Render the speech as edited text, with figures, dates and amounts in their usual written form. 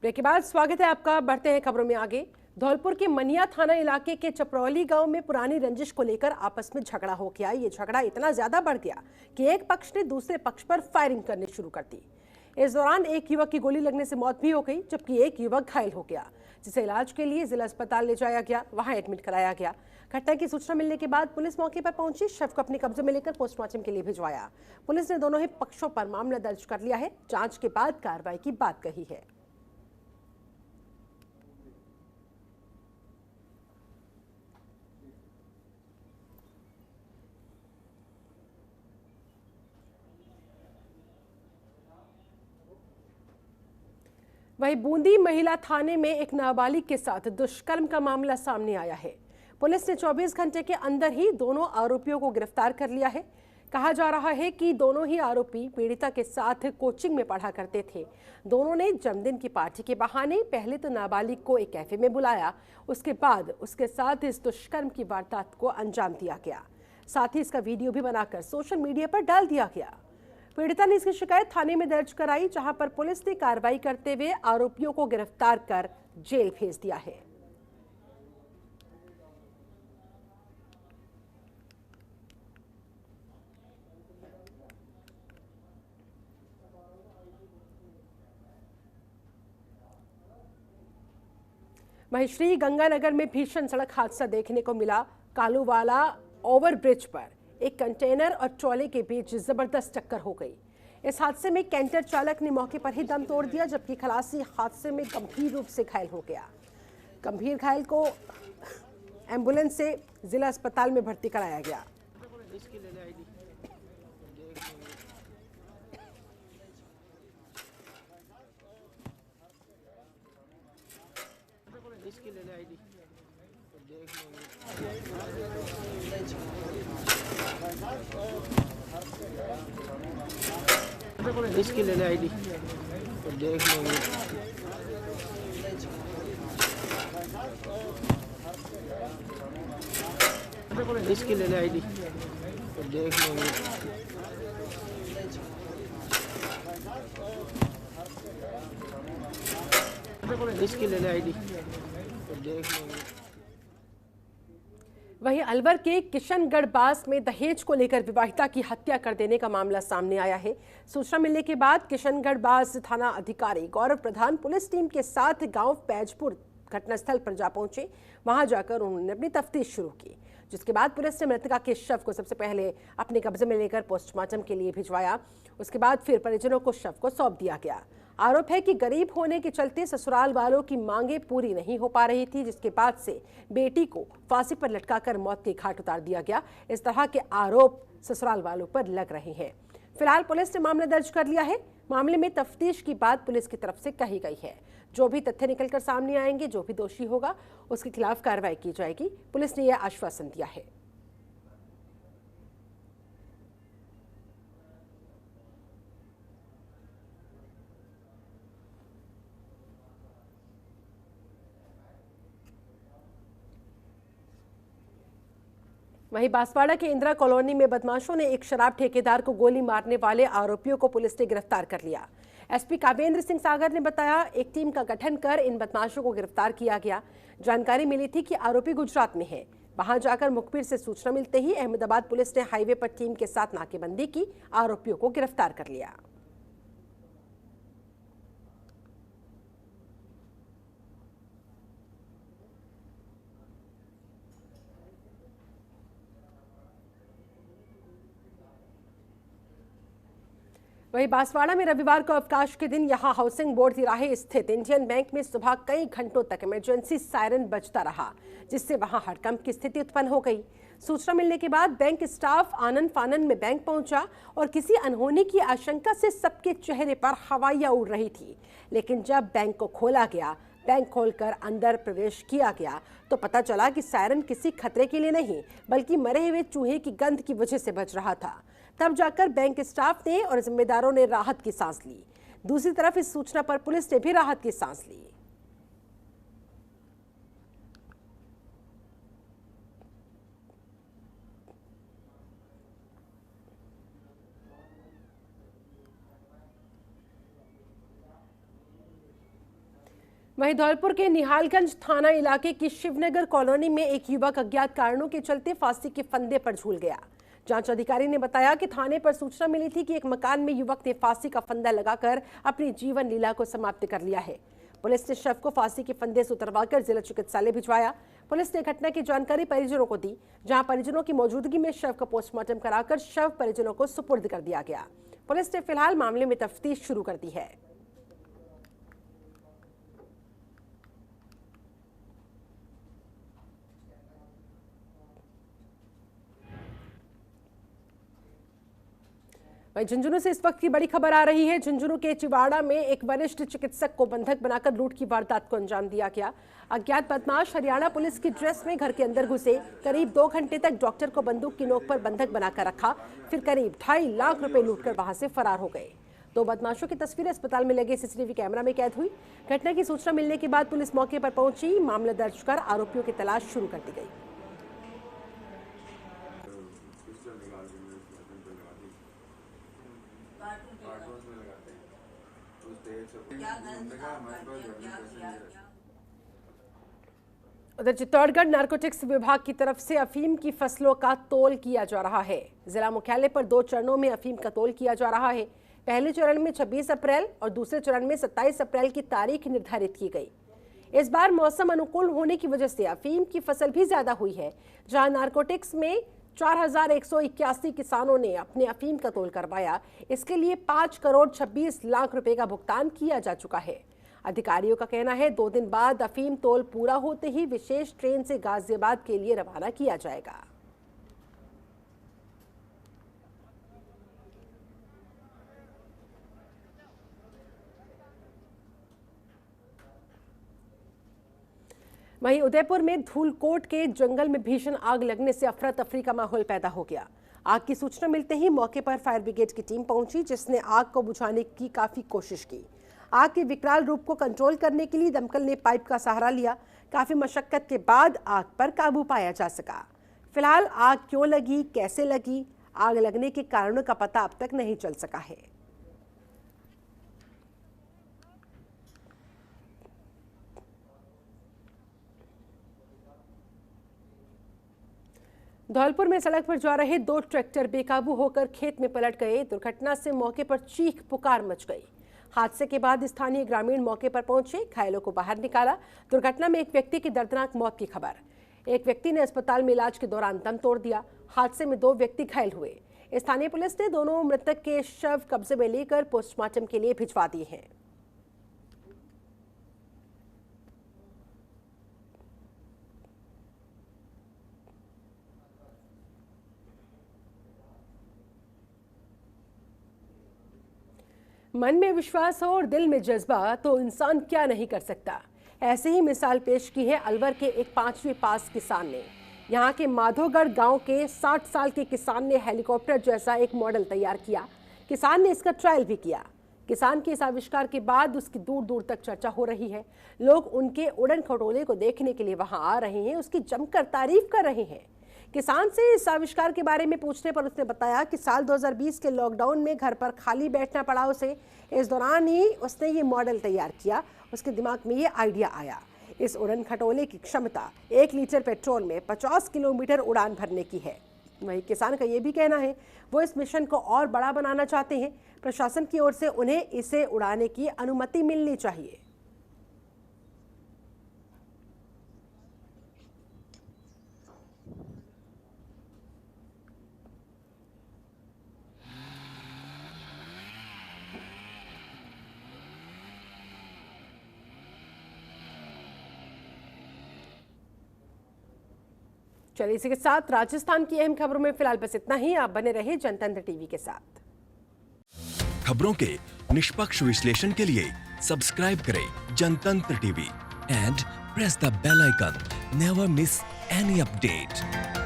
Break के बाद स्वागत है आपका। बढ़ते हैं खबरों में आगे। धौलपुर के मनिया थाना इलाके के चपरौली गांव में पुरानी रंजिश को लेकर आपस में झगड़ा हो गया। ये झगड़ा इतना ज्यादा बढ़ गया कि एक पक्ष ने दूसरे पक्ष पर फायरिंग करनी शुरू कर दी। इस दौरान एक युवक की गोली लगने से मौत भी हो गई, जबकि एक युवक घायल हो गया, जिसे इलाज के लिए जिला अस्पताल ले जाया गया, वहां एडमिट कराया गया। घटना की सूचना मिलने के बाद पुलिस मौके पर पहुंची, शव को अपने कब्जे में लेकर पोस्टमार्टम के लिए भिजवाया। पुलिस ने दोनों ही पक्षों पर मामला दर्ज कर लिया है। जांच के बाद कार्रवाई की बात कही है। वहीं बूंदी महिला थाने में एक नाबालिग के साथ दुष्कर्म का मामला सामने आया है। पुलिस ने 24 घंटे के अंदर ही दोनों आरोपियों को गिरफ्तार कर लिया है। कहा जा रहा है कि दोनों ही आरोपी पीड़िता के साथ कोचिंग में पढ़ा करते थे। दोनों ने जन्मदिन की पार्टी के बहाने पहले तो नाबालिग को एक कैफे में बुलाया, उसके बाद उसके साथ इस दुष्कर्म की वारदात को अंजाम दिया गया। साथ ही इसका वीडियो भी बनाकर सोशल मीडिया पर डाल दिया गया। पीड़िता ने इसकी शिकायत थाने में दर्ज कराई, जहां पर पुलिस ने कार्रवाई करते हुए आरोपियों को गिरफ्तार कर जेल भेज दिया है। वहीं श्री गंगानगर में भीषण सड़क हादसा देखने को मिला। कालूवाला ओवरब्रिज पर एक कंटेनर और ट्रॉले के बीच जबरदस्त टक्कर हो गई। इस हादसे में कैंटर चालक ने मौके पर ही दम तोड़ दिया, जबकि खलासी हादसे में गंभीर रूप से घायल हो गया। गंभीर घायल को एम्बुलेंस से जिला अस्पताल में भर्ती कराया गया। इसकी ले ले आईडी तो देख लेंगे। इसकी ले ले आईडी तो देख लेंगे। इसकी ले ले आईडी तो देख लेंगे। इसकी ले ले आईडी तो देख लेंगे। वहीं अलवर के किशनगढ़ बास में दहेज को लेकर विवाहिता की हत्या कर देने का मामला सामने आया है। सूचना मिलने के बाद किशनगढ़ बास थाना अधिकारी गौरव प्रधान पुलिस टीम के साथ गांव पैजपुर घटनास्थल पर जा पहुंचे। वहां जाकर उन्होंने अपनी तफ्तीश शुरू की, जिसके बाद पुलिस ने मृतका के शव को सबसे पहले अपने कब्जे में लेकर पोस्टमार्टम के लिए भिजवाया। उसके बाद फिर परिजनों को शव को सौंप दिया गया। आरोप है कि गरीब होने के चलते ससुराल वालों की मांगे पूरी नहीं हो पा रही थी, जिसके बाद से बेटी को फांसी पर लटकाकर मौत के घाट उतार दिया गया। इस तरह के आरोप ससुराल वालों पर लग रहे हैं। फिलहाल पुलिस ने मामला दर्ज कर लिया है। मामले में तफ्तीश की बात पुलिस की तरफ से कही गई है। जो भी तथ्य निकलकर सामने आएंगे, जो भी दोषी होगा उसके खिलाफ कार्रवाई की जाएगी। पुलिस ने यह आश्वासन दिया है। वहीं बांसवाड़ा के इंदिरा कॉलोनी में बदमाशों ने एक शराब ठेकेदार को गोली मारने वाले आरोपियों को पुलिस ने गिरफ्तार कर लिया। एसपी कावेंद्र सिंह सागर ने बताया, एक टीम का गठन कर इन बदमाशों को गिरफ्तार किया गया। जानकारी मिली थी कि आरोपी गुजरात में है। वहां जाकर मुखबिर से सूचना मिलते ही अहमदाबाद पुलिस ने हाईवे पर टीम के साथ नाकेबंदी की, आरोपियों को गिरफ्तार कर लिया। वहीं बांसवाड़ा में रविवार को अवकाश के दिन यहां हाउसिंग बोर्ड तिराहे स्थित इंडियन बैंक में सुबह कई घंटों तक इमरजेंसी सायरन बजता रहा, जिससे वहां हड़कंप की स्थिति उत्पन्न हो गई। सूचना मिलने के बाद बैंक स्टाफ आनन फानन में बैंक पहुंचा और किसी अनहोनी की आशंका से सबके चेहरे पर हवाइयां उड़ रही थी। लेकिन जब बैंक को खोला गया, बैंक खोलकर अंदर प्रवेश किया गया, तो पता चला कि सायरन किसी खतरे के लिए नहीं, बल्कि मरे हुए चूहे की गंध की वजह से बज रहा था। तब जाकर बैंक स्टाफ ने और जिम्मेदारों ने राहत की सांस ली। दूसरी तरफ इस सूचना पर पुलिस ने भी राहत की सांस ली। वहीं धौलपुर के निहालगंज थाना इलाके की शिवनगर कॉलोनी में एक युवक अज्ञात कारणों के चलते फांसी के फंदे पर झूल गया। जांच अधिकारी ने बताया कि थाने पर सूचना मिली थी कि एक मकान में युवक ने फांसी का फंदा लगाकर अपनी जीवन लीला को समाप्त कर लिया है। पुलिस ने शव को फांसी के फंदे से उतरवाकर जिला चिकित्सालय भिजवाया। पुलिस ने घटना की जानकारी परिजनों को दी, जहां परिजनों की मौजूदगी में शव का पोस्टमार्टम कराकर शव परिजनों को सुपुर्द कर दिया गया। पुलिस ने फिलहाल मामले में तफ्तीश शुरू कर दी है। झुंझुनू से इस वक्त की बड़ी खबर आ रही है। झुंझुनू के चिवाड़ा में एक वरिष्ठ चिकित्सक को बंधक बनाकर लूट की वारदात को अंजाम दिया गया। अज्ञात बदमाश हरियाणा पुलिस की ड्रेस में घर के अंदर घुसे, करीब 2 घंटे तक डॉक्टर को बंदूक की नोक पर बंधक बनाकर रखा, फिर करीब 2.5 लाख रुपए लूटकर वहां से फरार हो गए। 2 बदमाशों की तस्वीरें अस्पताल में लगे सीसीटीवी कैमरा में कैद हुई। घटना की सूचना मिलने के बाद पुलिस मौके पर पहुंची। मामला दर्ज कर आरोपियों की तलाश शुरू कर दी गई। उधर चित्तौड़गढ़ नारकोटिक्स विभाग की तरफ से अफीम की फसलों का तोल किया जा रहा है। जिला मुख्यालय पर 2 चरणों में अफीम का तोल किया जा रहा है। पहले चरण में 26 अप्रैल और दूसरे चरण में 27 अप्रैल की तारीख निर्धारित की गई। इस बार मौसम अनुकूल होने की वजह से अफीम की फसल भी ज्यादा हुई है, जहां नारकोटिक्स में 4181 किसानों ने अपने अफीम का तोल करवाया। इसके लिए 5 करोड़ 26 लाख रुपए का भुगतान किया जा चुका है। अधिकारियों का कहना है 2 दिन बाद अफीम तोल पूरा होते ही विशेष ट्रेन से गाजियाबाद के लिए रवाना किया जाएगा। वहीं उदयपुर में धूलकोट के जंगल में भीषण आग लगने से अफरा तफरी का माहौल पैदा हो गया। आग की सूचना मिलते ही मौके पर फायर ब्रिगेड की टीम पहुंची, जिसने आग को बुझाने की काफी कोशिश की। आग के विकराल रूप को कंट्रोल करने के लिए दमकल ने पाइप का सहारा लिया। काफी मशक्कत के बाद आग पर काबू पाया जा सका। फिलहाल आग क्यों लगी, कैसे लगी, आग लगने के कारणों का पता अब तक नहीं चल सका है। धौलपुर में सड़क पर जा रहे 2 ट्रैक्टर बेकाबू होकर खेत में पलट गए। दुर्घटना से मौके पर चीख पुकार मच गई। हादसे के बाद स्थानीय ग्रामीण मौके पर पहुंचे, घायलों को बाहर निकाला। दुर्घटना में एक व्यक्ति की दर्दनाक मौत की खबर। एक व्यक्ति ने अस्पताल में इलाज के दौरान दम तोड़ दिया। हादसे में 2 व्यक्ति घायल हुए। स्थानीय पुलिस ने दोनों मृतक के शव कब्जे में लेकर पोस्टमार्टम के लिए भिजवा दिए हैं। मन में विश्वास हो और दिल में जज्बा तो इंसान क्या नहीं कर सकता। ऐसे ही मिसाल पेश की है अलवर के एक 5वीं पास किसान ने। यहाँ के माधोगढ़ गांव के 60 साल के किसान ने हेलीकॉप्टर जैसा एक मॉडल तैयार किया। किसान ने इसका ट्रायल भी किया। किसान के इस आविष्कार के बाद उसकी दूर दूर तक चर्चा हो रही है। लोग उनके उड़न खटोले को देखने के लिए वहां आ रहे हैं, उसकी जमकर तारीफ कर रहे हैं। किसान से इस आविष्कार के बारे में पूछने पर उसने बताया कि साल 2020 के लॉकडाउन में घर पर खाली बैठना पड़ा उसे। इस दौरान ही उसने ये मॉडल तैयार किया। उसके दिमाग में ये आइडिया आया। इस उड़न खटोले की क्षमता 1 लीटर पेट्रोल में 50 किलोमीटर उड़ान भरने की है। वहीं किसान का ये भी कहना है वो इस मिशन को और बड़ा बनाना चाहते हैं। प्रशासन की ओर से उन्हें इसे उड़ाने की अनुमति मिलनी चाहिए। चलिए इसी के साथ राजस्थान की अहम खबरों में फिलहाल बस इतना ही। आप बने रहे जनतंत्र टीवी के साथ। खबरों के निष्पक्ष विश्लेषण के लिए सब्सक्राइब करें Jantantra TV and press the bell icon. Never miss any update.